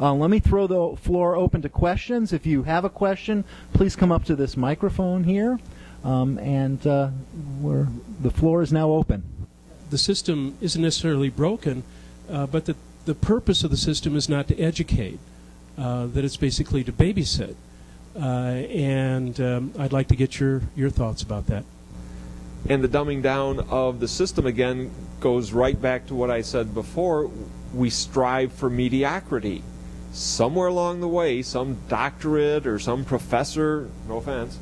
Let me throw the floor open to questions. If you have a question, please come up to this microphone here, the floor is now open. The system isn't necessarily broken, but the purpose of the system is not to educate, that it's basically to babysit. I'd like to get your thoughts about that. And the dumbing down of the system, again, goes right back to what I said before. We strive for mediocrity. Somewhere along the way, some doctorate or some professor, no offense,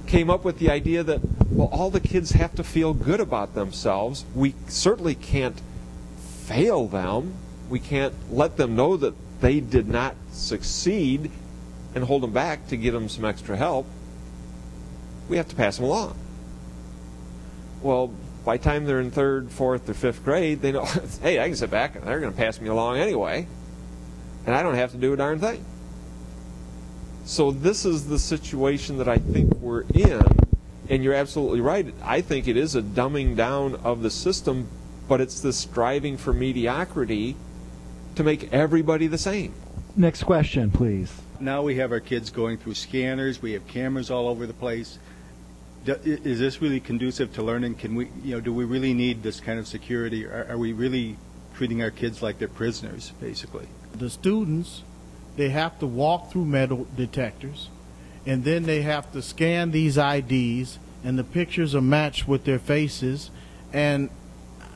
came up with the idea that, well, all the kids have to feel good about themselves. We certainly can't fail them. We can't let them know that they did not succeed and hold them back to get them some extra help. We have to pass them along. Well, by the time they're in 3rd, 4th, or 5th grade, they know, hey, I can sit back and they're going to pass me along anyway, and I don't have to do a darn thing. So this is the situation that I think we're in, and you're absolutely right. I think it is a dumbing down of the system, but it's the striving for mediocrity to make everybody the same. Next question, please. Now we have our kids going through scanners. We have cameras all over the place. Is this really conducive to learning? Can we, do we really need this kind of security? Are we really treating our kids like they're prisoners, basically? The students, they have to walk through metal detectors, and then they have to scan these IDs, and the pictures are matched with their faces. And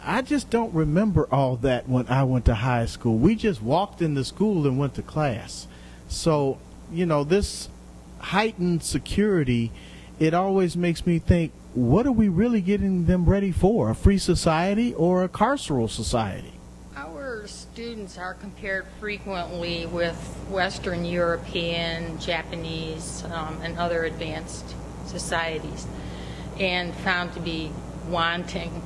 I just don't remember all that when I went to high school. We just walked into school and went to class. So, this heightened security, it always makes me think, what are we really getting them ready for? A free society or a carceral society? Our students are compared frequently with Western European, Japanese, and other advanced societies, and found to be wanting.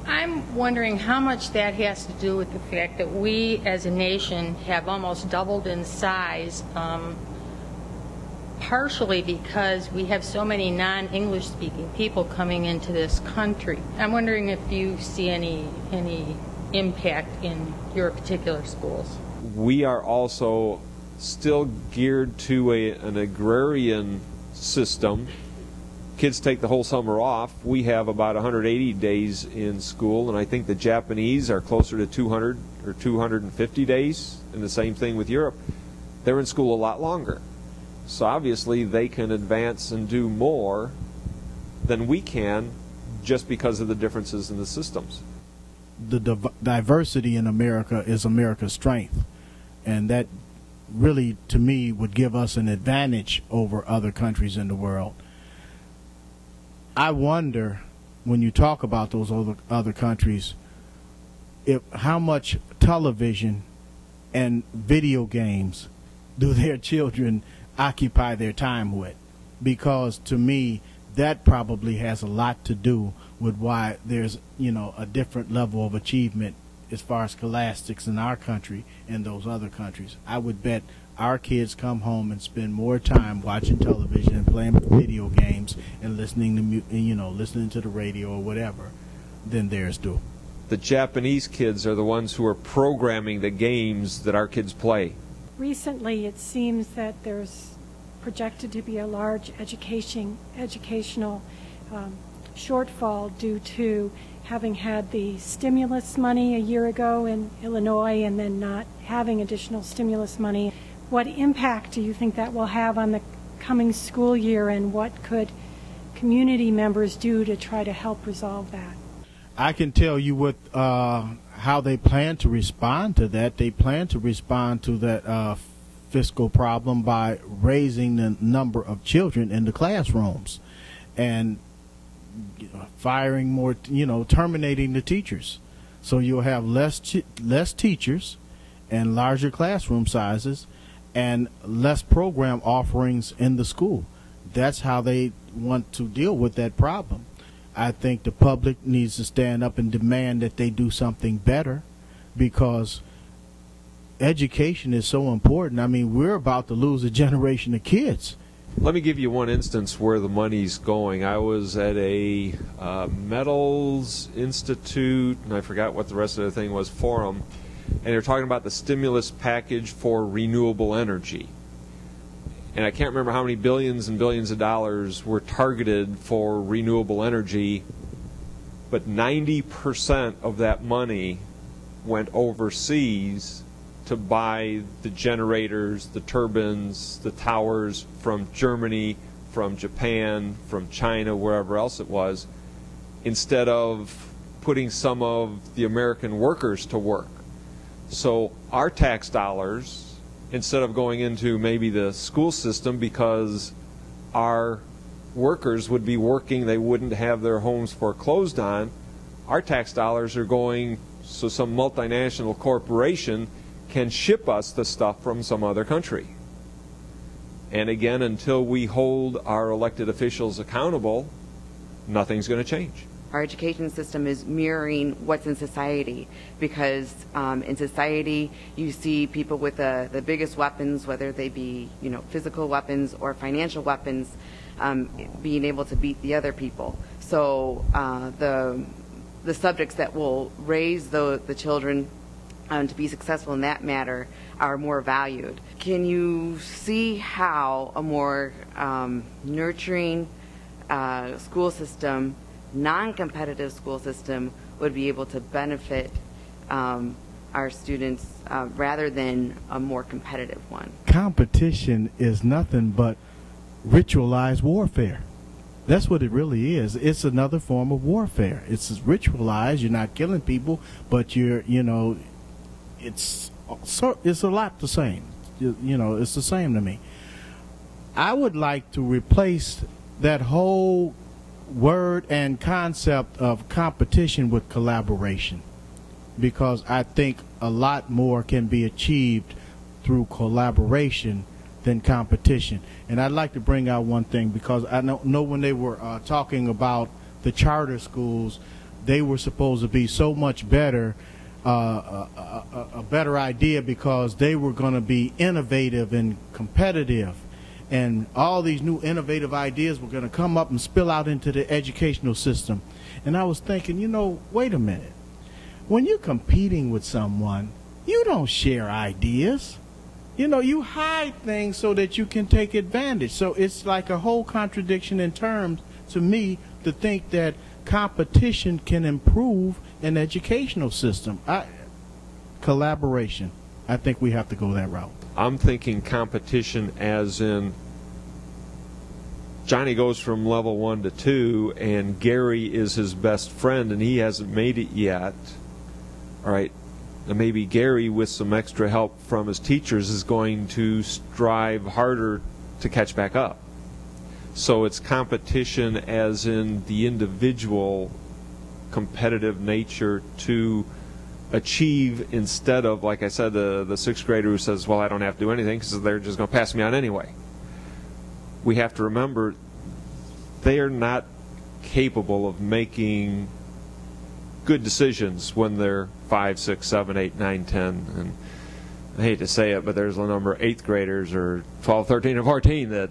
I'm wondering how much that has to do with the fact that we as a nation have almost doubled in size, partially because we have so many non-English speaking people coming into this country. I'm wondering if you see any impact in your particular schools. We are also still geared to an agrarian system. Kids take the whole summer off. We have about 180 days in school, and I think the Japanese are closer to 200 or 250 days, and the same thing with Europe. They're in school a lot longer. So obviously they can advance and do more than we can just because of the differences in the systems. The diversity in America is America's strength, and that really, to me, would give us an advantage over other countries in the world. I wonder, when you talk about those other countries, how much television and video games do their children occupy their time with, because to me that probably has a lot to do with why there's a different level of achievement as far as scholastics in our country and those other countries. I would bet our kids come home and spend more time watching television and playing video games and listening to listening to the radio or whatever than theirs do. The Japanese kids are the ones who are programming the games that our kids play. Recently, it seems that there's projected to be a large educational shortfall due to having had the stimulus money a year ago in Illinois and then not having additional stimulus money. What impact do you think that will have on the coming school year, and what could community members do to try to help resolve that? I can tell you what how they plan to respond to that. They plan to respond to that fiscal problem by raising the number of children in the classrooms and firing more, terminating the teachers. So you'll have less teachers and larger classroom sizes and less program offerings in the school. That's how they want to deal with that problem. I think the public needs to stand up and demand that they do something better, because education is so important. I mean, we're about to lose a generation of kids. Let me give you one instance where the money's going. I was at a Metals Institute, and I forgot what the rest of the thing was, forum, and they're talking about the stimulus package for renewable energy. And I can't remember how many billions and billions of dollars were targeted for renewable energy, but 90% of that money went overseas to buy the generators, the turbines, the towers from Germany, from Japan, from China, wherever else it was, instead of putting some of the American workers to work. So our tax dollars, instead of going into maybe the school system because our workers would be working, they wouldn't have their homes foreclosed on, our tax dollars are going so some multinational corporation can ship us the stuff from some other country. And again, until we hold our elected officials accountable, nothing's going to change. Our education system is mirroring what's in society, because in society you see people with the biggest weapons, whether they be physical weapons or financial weapons, being able to beat the other people. So the subjects that will raise the children to be successful in that matter are more valued. Can you see how a more nurturing school system, non-competitive school system, would be able to benefit our students rather than a more competitive one? Competition is nothing but ritualized warfare. That's what it really is. It's another form of warfare. It's ritualized. You're not killing people, but it's a lot the same. It's the same to me. I would like to replace that whole word and concept of competition with collaboration, because I think a lot more can be achieved through collaboration than competition. And I'd like to bring out one thing, because I know when they were talking about the charter schools, they were supposed to be so much better, a better idea, because they were going to be innovative and competitive. And all these new innovative ideas were going to come up and spill out into the educational system. And I was thinking, wait a minute. When you're competing with someone, you don't share ideas. You hide things so that you can take advantage. So it's like a whole contradiction in terms, to me, to think that competition can improve an educational system. Collaboration. I think we have to go that route. I'm thinking competition as in Johnny goes from level 1 to 2 and Gary is his best friend and he hasn't made it yet. All right, and maybe Gary, with some extra help from his teachers, is going to strive harder to catch back up. So it's competition as in the individual competitive nature to achieve, instead of, like I said, the sixth grader who says, well, I don't have to do anything because they're just going to pass me on anyway. We have to remember they are not capable of making good decisions when they're 5, 6, 7, 8, 9, 10. And I hate to say it, but there's a number of 8th graders or 12, 13, and 14 that,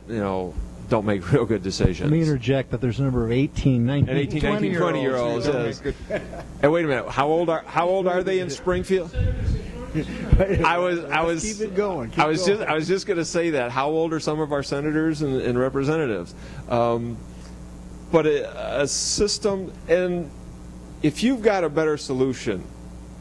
don't make real good decisions. Let me interject that there's a number of 18, 19, and 18, 19, 20-year-olds. And wait a minute, how old are they in Springfield? I was keep it going. I was just going to say that. How old are some of our senators and representatives? But a system, and if you've got a better solution,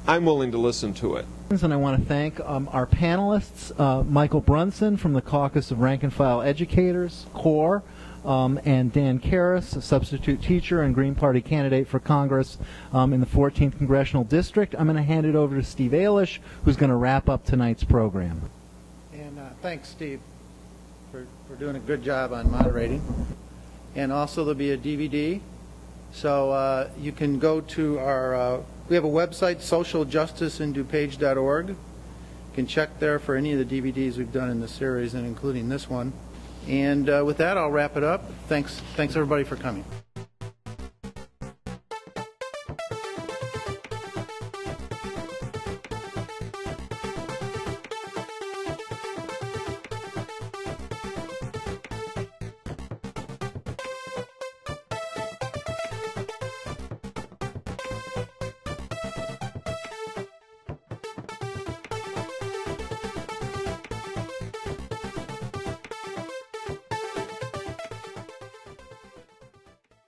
I'm willing to listen to it. And I want to thank our panelists, Michael Brunson from the Caucus of Rank-and-File Educators, CORE, and Dan Karras, a substitute teacher and Green Party candidate for Congress in the 14th Congressional District. I'm going to hand it over to Steve Eilish, who's going to wrap up tonight's program. And thanks, Steve, for doing a good job on moderating. And also there'll be a DVD. So you can go to our... we have a website, socialjusticeinDuPage.org. You can check there for any of the DVDs we've done in the series, and including this one. And with that, I'll wrap it up. Thanks everybody for coming.